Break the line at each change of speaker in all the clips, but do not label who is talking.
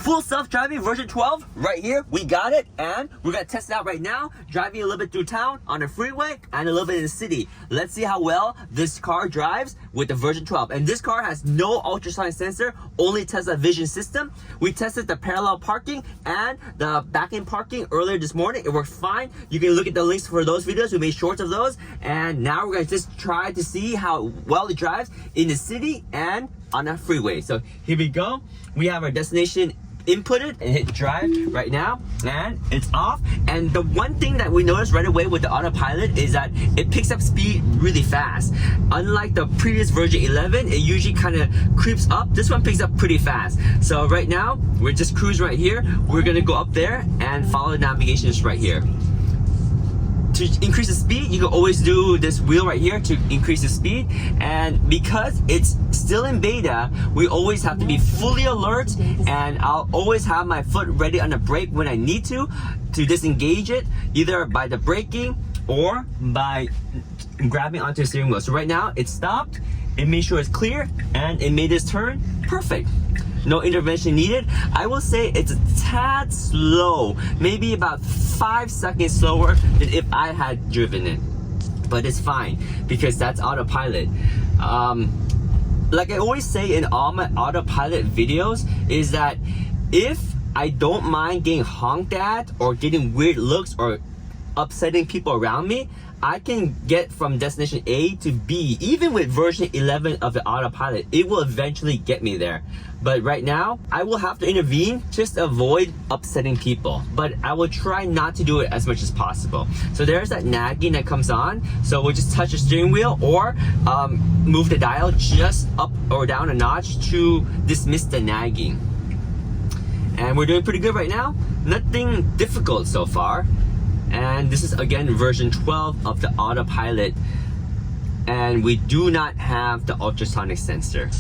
Full self-driving version 12 right here. We got it, and we're gonna test it out right now, driving a little bit through town on the freeway and a little bit in the city. Let's see how well this car drives with the version 12. And this car has no ultrasonic sensor, only Tesla vision system. We tested the parallel parking and the back-end parking earlier this morning. It works fine. You can look at the links for those videos. We made shorts of those, and now we're gonna just try to see how well it drives in the city and on a freeway. So here we go. We have our destination inputted and hit drive right now, and it's off. And the one thing that we noticed right away with the autopilot is that it picks up speed really fast. Unlike the previous version 11, it usually kind of creeps up. This one picks up pretty fast. So right now we're just cruising right here. We're gonna go up there and follow the navigation just right here. To increase the speed, you can always do this wheel right here to increase the speed. And because it's still in beta, we always have to be fully alert, and I'll always have my foot ready on the brake when I need to disengage it, either by the braking or by grabbing onto the steering wheel. So right now it stopped, it made sure it's clear, and it made this turn perfect. No intervention needed. I will say it's a tad slow, maybe about 5 seconds slower than if I had driven it, but it's fine because that's autopilot. Like I always say in all my autopilot videos is that if I don't mind getting honked at or getting weird looks or upsetting people around me, I can get from destination A to B. Even with version 11 of the autopilot, it will eventually get me there. But right now, I will have to intervene just to avoid upsetting people. But I will try not to do it as much as possible. So there's that nagging that comes on. So we'll just touch the steering wheel or move the dial just up or down a notch to dismiss the nagging. And we're doing pretty good right now. Nothing difficult so far. And this is again version 12 of the autopilot, and we do not have the ultrasonic sensor.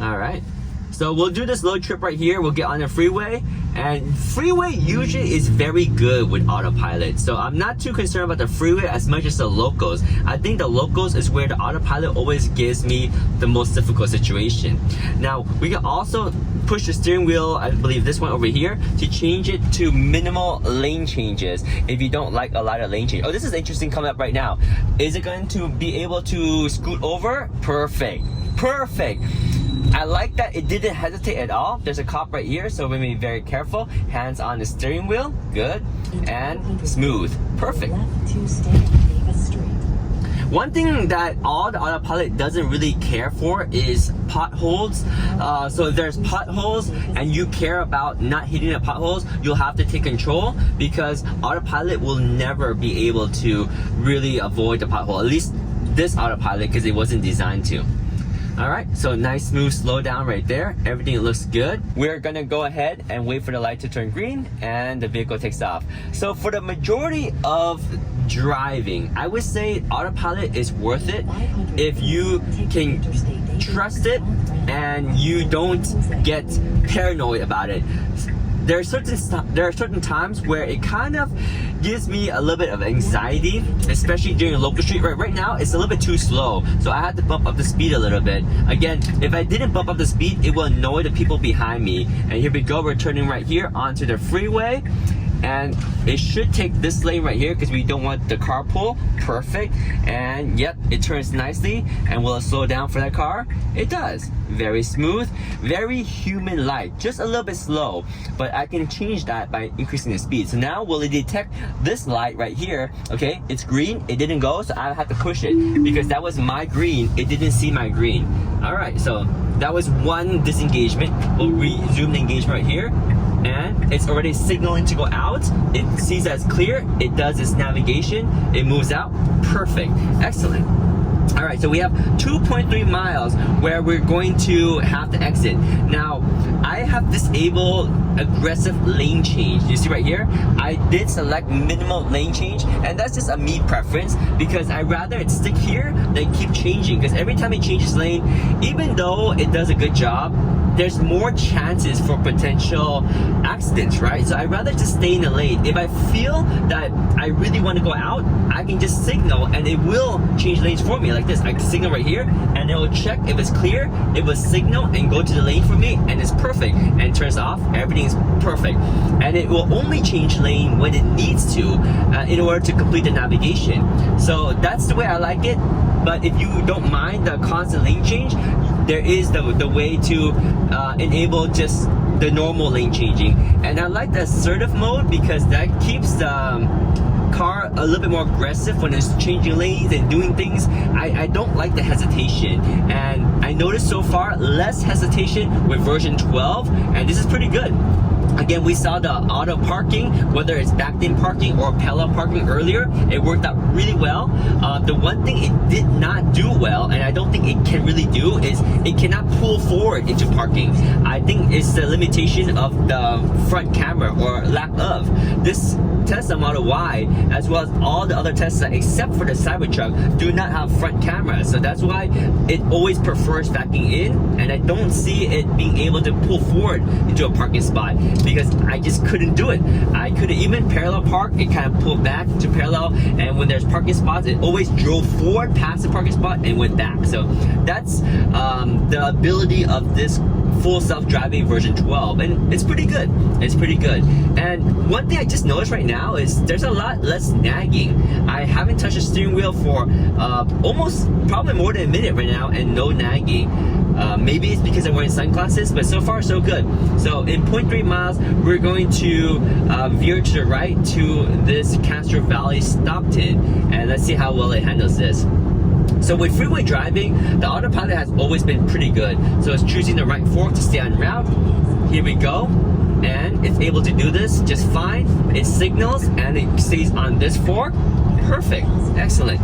All right, so we'll do this little trip right here. We'll get on the freeway, and freeway usually is very good with autopilot, so I'm not too concerned about the freeway as much as the locals. I think the locals is where the autopilot always gives me the most difficult situation. Now we can also push the steering wheel, I believe this one over here, to change it to minimal lane changes if you don't like a lot of lane change. Oh, this is interesting coming up right now. Is it going to be able to scoot over? Perfect, perfect. I like that it didn't hesitate at all. There's a cop right here, so we may be very careful. Hands on the steering wheel, good, and smooth, perfect. One thing that all the autopilot doesn't really care for is potholes. So if there's potholes and you care about not hitting the potholes, you'll have to take control, because autopilot will never be able to really avoid the pothole. At least this autopilot, because it wasn't designed to. All right, so nice smooth slow down right there. Everything looks good. We're gonna go ahead and wait for the light to turn green, and the vehicle takes off. So for the majority of driving, I would say autopilot is worth it if you can trust it and you don't get paranoid about it. There are certain times where it kind of gives me a little bit of anxiety, especially during a local street. Right now, it's a little bit too slow, so I had to bump up the speed a little bit. Again, if I didn't bump up the speed, it will annoy the people behind me. And here we go, we're turning right here onto the freeway. And it should take this lane right here because we don't want the carpool. Perfect. And yep, it turns nicely. And will it slow down for that car? It does. Very smooth, very human-like, just a little bit slow, but I can change that by increasing the speed. So now will it detect this light right here? Okay, it's green, it didn't go, so I have to push it because that was my green, it didn't see my green. All right, so that was one disengagement. We'll resume the engagement right here, and it's already signaling to go out. It sees that it's clear, it does its navigation, it moves out. Perfect, excellent. All right, so we have 2.3 miles where we're going to have to exit. Now, I have disabled aggressive lane change. You see right here, I did select minimal lane change, and that's just a me preference because I'd rather it stick here than keep changing, because every time it changes lane, even though it does a good job, there's more chances for potential accidents, right? So I'd rather just stay in the lane. If I feel that I really want to go out, I can just signal and it will change lanes for me like this. I can signal right here and it will check if it's clear, it will signal and go to the lane for me, and it's perfect, and it turns off, everything is perfect. And it will only change lane when it needs to in order to complete the navigation. So that's the way I like it. But if you don't mind the constant lane change, there is the way to enable just the normal lane changing. And I like the assertive mode because that keeps the car a little bit more aggressive when it's changing lanes and doing things. I don't like the hesitation, and I noticed so far less hesitation with version 12, and this is pretty good. Again, we saw the auto parking, whether it's backed in parking or parallel parking earlier, it worked out really well. The one thing it did not do well, and I don't think it can really do, is it cannot pull forward into parking. I think it's the limitation of the front camera or lack of. This Tesla Model Y, as well as all the other Tesla except for the Cybertruck, do not have front cameras. So that's why it always prefers backing in, and I don't see it being able to pull forward into a parking spot, because I just couldn't do it. I couldn't even parallel park, it kind of pulled back to parallel, and when there's parking spots, it always drove forward past the parking spot and went back. So that's the ability of this full self-driving version 12, and it's pretty good. It's pretty good. And one thing I just noticed right now is there's a lot less nagging. I haven't touched the steering wheel for probably more than a minute right now, and no nagging. Maybe it's because I'm wearing sunglasses, but so far so good. So in 0.3 miles, we're going to veer to the right to this Castro Valley Stockton, and let's see how well it handles this. So with freeway driving, the autopilot has always been pretty good. So it's choosing the right fork to stay on route. Here we go. And it's able to do this just fine. It signals and it stays on this fork. Perfect. Excellent.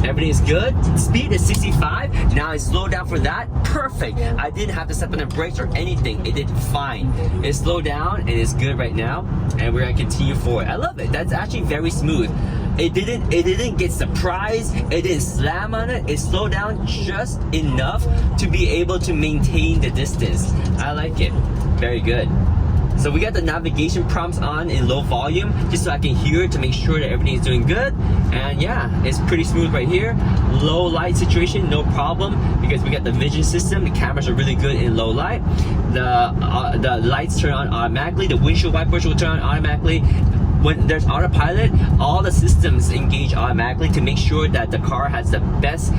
Everything is good. Speed is 65. Now I slowed down for that. Perfect. I didn't have to step on the brakes or anything. It did fine. It slowed down and it's good right now. And we're gonna continue forward. I love it. That's actually very smooth. It didn't get surprised. It didn't slam on it. It slowed down just enough to be able to maintain the distance. I like it. Very good. So we got the navigation prompts on in low volume, just so I can hear it to make sure that everything is doing good. And yeah, it's pretty smooth right here. Low light situation, no problem, because we got the vision system. The cameras are really good in low light. The lights turn on automatically. The windshield wipers will turn on automatically. When there's autopilot, all the systems engage automatically to make sure that the car has the best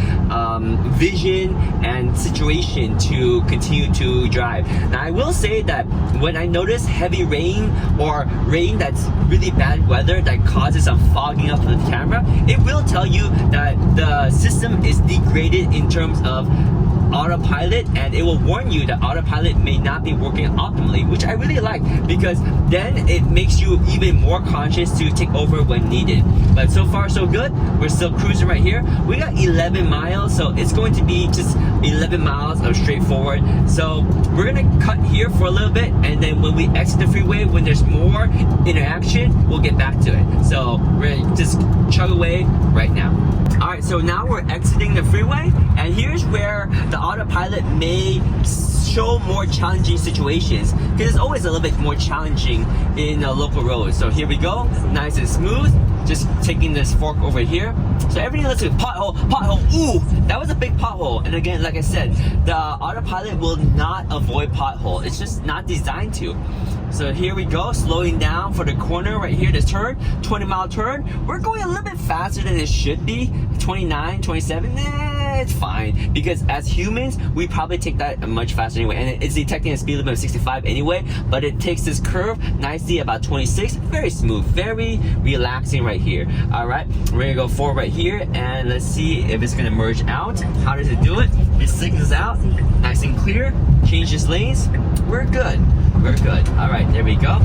vision and situation to continue to drive. Now I will say that when I notice heavy rain or rain that's really bad weather that causes some fogging up of the camera, it will tell you that the system is degraded in terms of autopilot, and it will warn you that autopilot may not be working optimally, which I really like, because then it makes you even more conscious to take over when needed. But so far so good. We're still cruising right here. We got 11 miles, so it's going to be just 11 miles of straightforward. So we're gonna cut here for a little bit, and then when we exit the freeway, when there's more interaction, we'll get back to it. So we're gonna just chug away right now. Alright, so now we're exiting the freeway, and here's where the autopilot may show more challenging situations, because it's always a little bit more challenging in local roads. So here we go, nice and smooth. Just taking this fork over here. So everything looks like pothole. Ooh, that was a big pothole. And again, like I said, the autopilot will not avoid pothole. It's just not designed to. So here we go, slowing down for the corner right here, this turn, 20-mile turn. We're going a little bit faster than it should be, 29, 27, it's fine. Because as humans, we probably take that much faster anyway. And it's detecting a speed limit of 65 anyway, but it takes this curve nicely about 26, very smooth, very relaxing right here. All right, we're gonna go forward right here, and let's see if it's gonna merge out. How does it do it? It signals out, nice and clear, changes lanes, we're good. We're good. All right, there we go.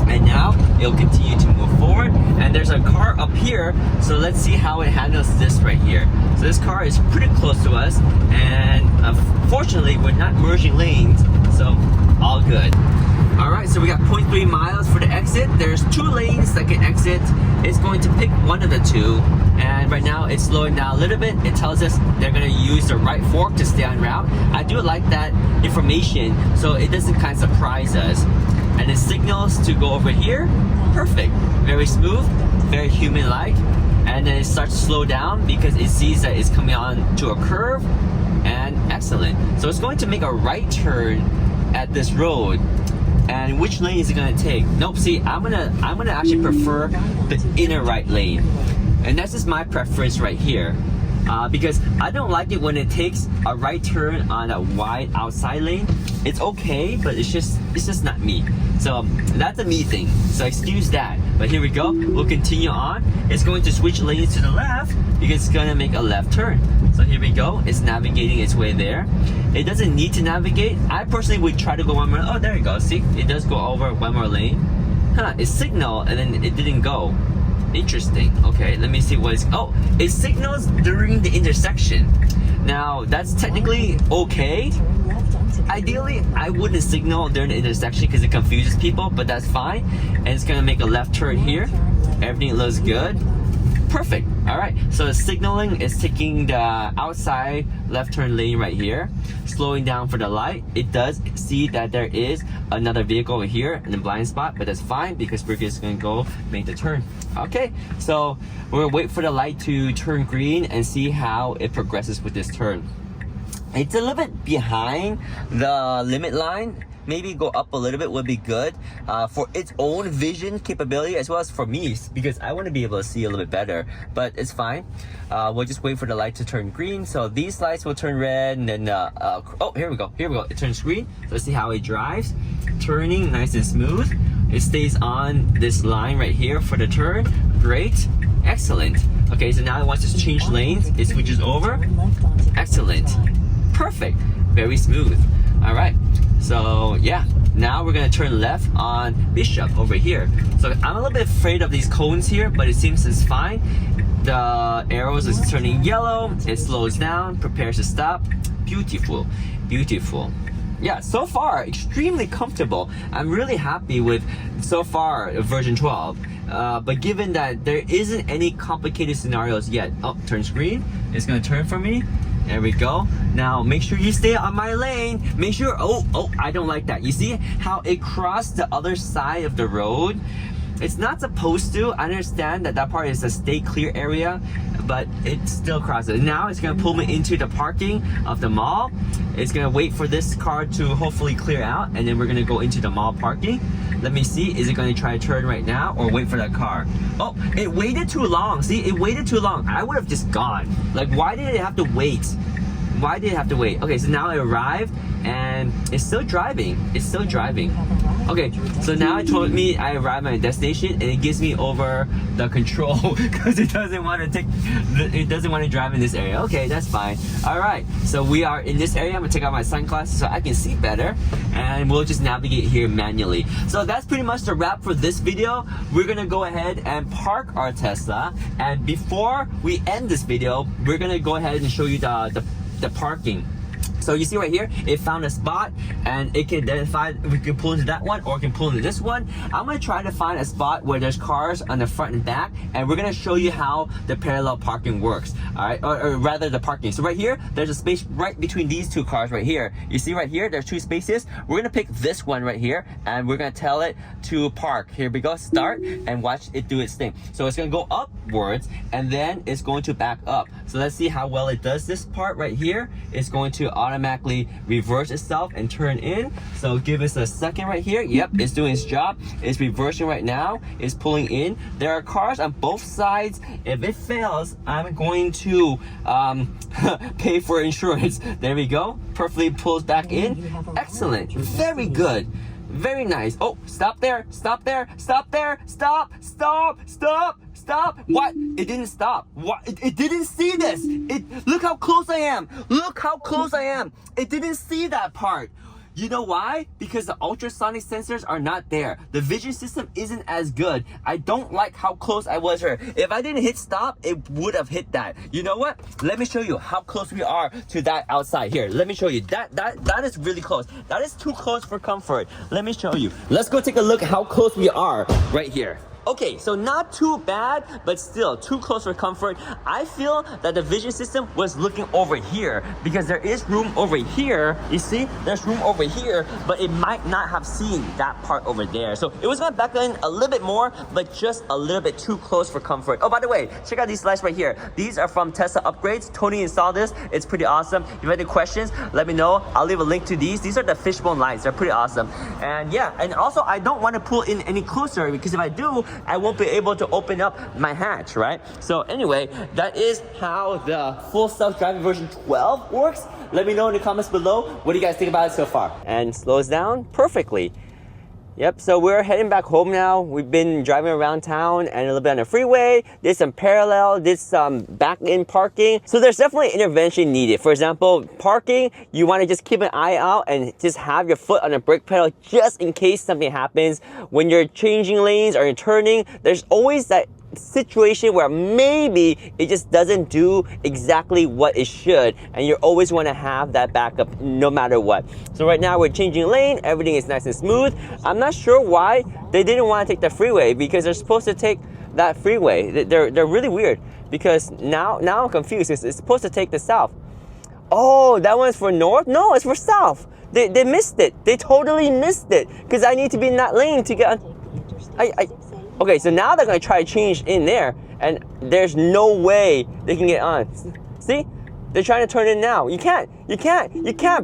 And now it'll continue to move forward. And there's a car up here, so let's see how it handles this right here. So this car is pretty close to us, and unfortunately, we're not merging lanes, so all good. All right, so we got 0.3 miles for the exit. exit. There's 2 lanes that can exit. It's going to pick one of the 2. And right now it's slowing down a little bit. It tells us they're going to use the right fork to stay on route. I do like that information so it doesn't kind of surprise us. And it signals to go over here. Perfect. Very smooth, very human-like. And then it starts to slow down because it sees that it's coming on to a curve. And excellent. So it's going to make a right turn at this road. And which lane is it gonna take? Nope, see, I'm gonna actually prefer the inner right lane. And that's just my preference right here. Because I don't like it when it takes a right turn on a wide outside lane. It's okay, but it's just not me. So that's a me thing. So excuse that. But here we go. We'll continue on. It's going to switch lanes to the left because it's gonna make a left turn. So here we go. It's navigating its way there. It doesn't need to navigate. I personally would try to go one more. Oh, there you go. See, it does go over one more lane. Huh? It signaled and then it didn't go. Interesting. Okay, let me see what it's. Oh, it signals during the intersection. Now that's technically okay. Ideally, I wouldn't signal during the intersection because it confuses people, but that's fine. And it's gonna make a left turn here. Everything looks good. Perfect. All right. So the signaling is taking the outside left turn lane right here, slowing down for the light. It does see that there is another vehicle over here in the blind spot, but that's fine because we're just gonna go make the turn. Okay. So we're gonna wait for the light to turn green and see how it progresses with this turn. It's a little bit behind the limit line. Maybe go up a little bit would be good for its own vision capability as well as for me because I want to be able to see a little bit better, but it's fine. We'll just wait for the light to turn green. So these lights will turn red and then oh, here we go, it turns green. So let's see how it drives. Turning nice and smooth. It stays on this line right here for the turn. Great. Excellent. Okay, so now it wants to change lanes. It switches over. Excellent. Perfect. Very smooth. All right. So yeah, now we're gonna turn left on Bishop over here. So I'm a little bit afraid of these cones here, but it seems it's fine. The arrows is turning yellow. It slows down, prepares to stop. Beautiful, beautiful. Yeah, so far extremely comfortable. I'm really happy with so far version 12. But given that there isn't any complicated scenarios yet. Oh, turns green. It's gonna turn for me. There we go. Now make sure you stay on my lane. Make sure, oh, I don't like that. You see how it crossed the other side of the road? It's not supposed to. I understand that that part is a stay clear area, but it still crosses. Now it's gonna pull me into the parking of the mall. It's gonna wait for this car to hopefully clear out, and then we're gonna go into the mall parking. Let me see, is it gonna try to turn right now or wait for that car? Oh, it waited too long. See, it waited too long. I would have just gone. Like, why did it have to wait? Why did it have to wait? Okay, so now it arrived and it's still driving. It's still driving. Okay, so now it told me I arrived at my destination and it gives me over the control because it doesn't want to drive in this area. Okay, that's fine. All right, so we are in this area. I'm gonna take out my sunglasses so I can see better and we'll just navigate here manually. So that's pretty much the wrap for this video. We're gonna go ahead and park our Tesla, and before we end this video, we're gonna go ahead and show you the parking. So you see right here, it found a spot and it can identify if we can pull into that one or we can pull into this one. I'm gonna try to find a spot where there's cars on the front and back, and we're gonna show you how the parallel parking works. All right, or rather the parking. So right here, there's a space right between these two cars right here. You see right here, there's 2 spaces. We're gonna pick this one right here and we're gonna tell it to park. Here we go, start, and watch it do its thing. So it's gonna go upwards and then it's going to back up. So let's see how well it does this part right here. It's going to automatically reverse itself and turn in. So give us a second right here. Yep, it's doing its job. It's reversing right now. It's pulling in. There are cars on both sides. If it fails, I'm going to pay for insurance. There we go. Perfectly pulls back in. Excellent. Very good. Very nice. Oh, stop there. Stop there. Stop there. Stop. Stop. Stop. Stop. What? It didn't stop. What? It didn't see this. Look how close I am. Look how close I am. It didn't see that part. You know why? Because the ultrasonic sensors are not there. The vision system isn't as good. I don't like how close I was here. If I didn't hit stop, it would have hit that. You know what? Let me show you how close we are to that outside. Here, let me show you. That is really close. That is too close for comfort. Let me show you. Let's go take a look at how close we are right here. Okay, so not too bad, but still too close for comfort. I feel that the vision system was looking over here because there is room over here. You see, there's room over here, but it might not have seen that part over there. So it was gonna back in a little bit more, but just a little bit too close for comfort. Oh, by the way, check out these lights right here. These are from Tesla Upgrades. Tony installed this. It's pretty awesome. If you have any questions, let me know. I'll leave a link to these. These are the fishbone lights. They're pretty awesome. And yeah, and also I don't want to pull in any closer because if I do, I won't be able to open up my hatch, right? So anyway, that is how the full self-driving version 12 works. Let me know in the comments below. What do you guys think about it so far? And slows down perfectly. Yep, so we're heading back home now. We've been driving around town and a little bit on the freeway. Did some parallel, did some back-in parking. So there's definitely intervention needed. For example, parking, you want to just keep an eye out and just have your foot on the brake pedal just in case something happens. When you're changing lanes or you're turning, there's always that situation where maybe it just doesn't do exactly what it should, and you always want to have that backup no matter what. So right now we're changing lane, everything is nice and smooth. I'm not sure why they didn't want to take the freeway because they're supposed to take that freeway. They're really weird because now I'm confused. It's supposed to take the south. Oh, that one's for north? No, it's for south. They missed it. They totally missed it because I need to be in that lane to get on. Okay, so now they're gonna try to change in there, and there's no way they can get on. See? They're trying to turn in now. You can't,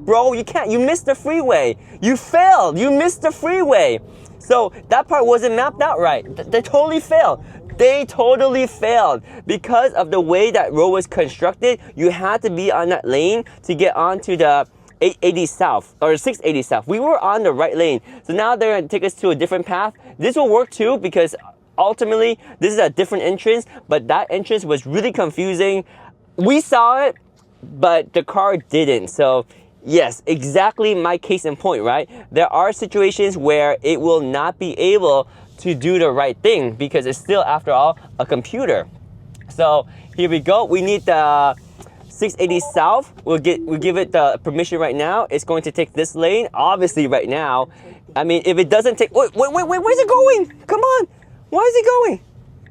bro. You can't. You missed the freeway. You failed. You missed the freeway. So that part wasn't mapped out right. They totally failed. They totally failed because of the way that road was constructed. You had to be on that lane to get onto the 880 South or 680 South. We were on the right lane. So now they're gonna take us to a different path. This will work too because ultimately this is a different entrance, but that entrance was really confusing. We saw it, but the car didn't. So yes, exactly my case in point, right? There are situations where it will not be able to do the right thing because it's still, after all, a computer. So here we go. We need the 680 South. We'll give it the permission right now. It's going to take this lane, obviously right now. I mean, if it doesn't take, wait, where's it going? Come on, why is it going?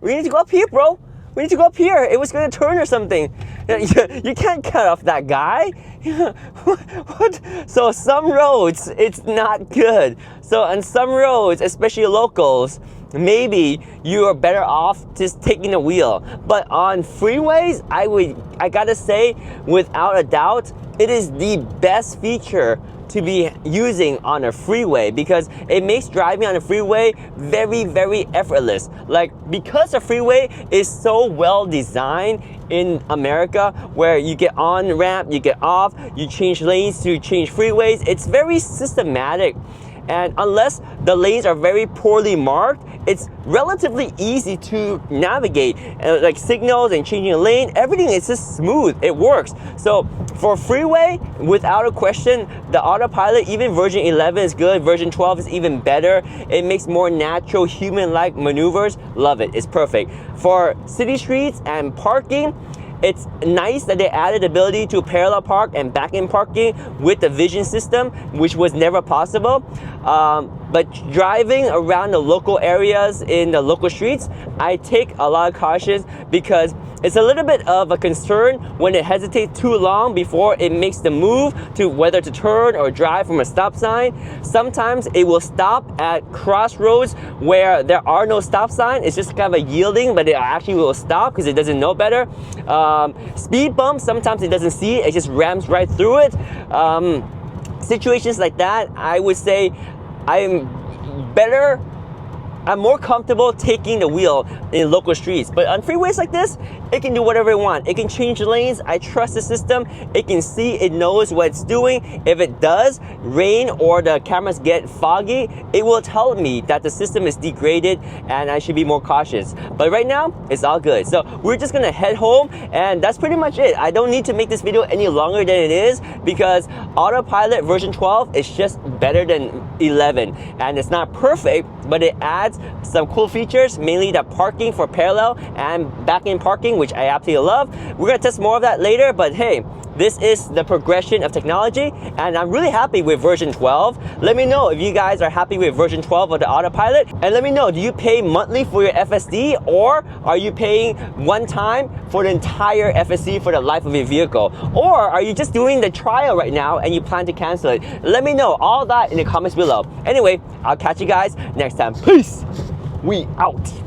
We need to go up here, bro. We need to go up here. It was gonna turn or something. You can't cut off that guy. What? So some roads, it's not good. So on some roads, especially locals, maybe you are better off just taking the wheel. But on freeways, I gotta say, without a doubt, it is the best feature to be using on a freeway because it makes driving on a freeway very, very effortless. Like, because the freeway is so well designed in America, where you get on ramp, you get off, you change lanes to change freeways, it's very systematic. And unless the lanes are very poorly marked, it's relatively easy to navigate. Like signals and changing a lane, everything is just smooth, it works. So for freeway, without a question, the autopilot, even version 11 is good, version 12 is even better. It makes more natural human-like maneuvers, love it, it's perfect. For city streets and parking, it's nice that they added the ability to parallel park and back-in parking with the vision system, which was never possible. But driving around the local areas in the local streets, I take a lot of cautions because it's a little bit of a concern when it hesitates too long before it makes the move to whether to turn or drive from a stop sign. Sometimes it will stop at crossroads where there are no stop sign. It's just kind of a yielding, but it actually will stop because it doesn't know better. Speed bumps, sometimes it doesn't see it, it just rams right through it. Situations like that, I would say I'm better I'm more comfortable taking the wheel in local streets, but on freeways like this, it can do whatever it wants. It can change lanes. I trust the system. It can see, it knows what it's doing. If it does rain or the cameras get foggy, it will tell me that the system is degraded and I should be more cautious. But right now, it's all good. So we're just gonna head home, and that's pretty much it. I don't need to make this video any longer than it is because Autopilot version 12 is just better than 11, and it's not perfect, but it adds some cool features, mainly the parking for parallel and back-in parking, which I absolutely love. We're gonna test more of that later, but hey, this is the progression of technology, and I'm really happy with version 12. Let me know if you guys are happy with version 12 of the Autopilot, and let me know, do you pay monthly for your FSD, or are you paying one time for the entire FSD for the life of your vehicle? Or are you just doing the trial right now and you plan to cancel it? Let me know all that in the comments below. Anyway, I'll catch you guys next time. Peace! We out!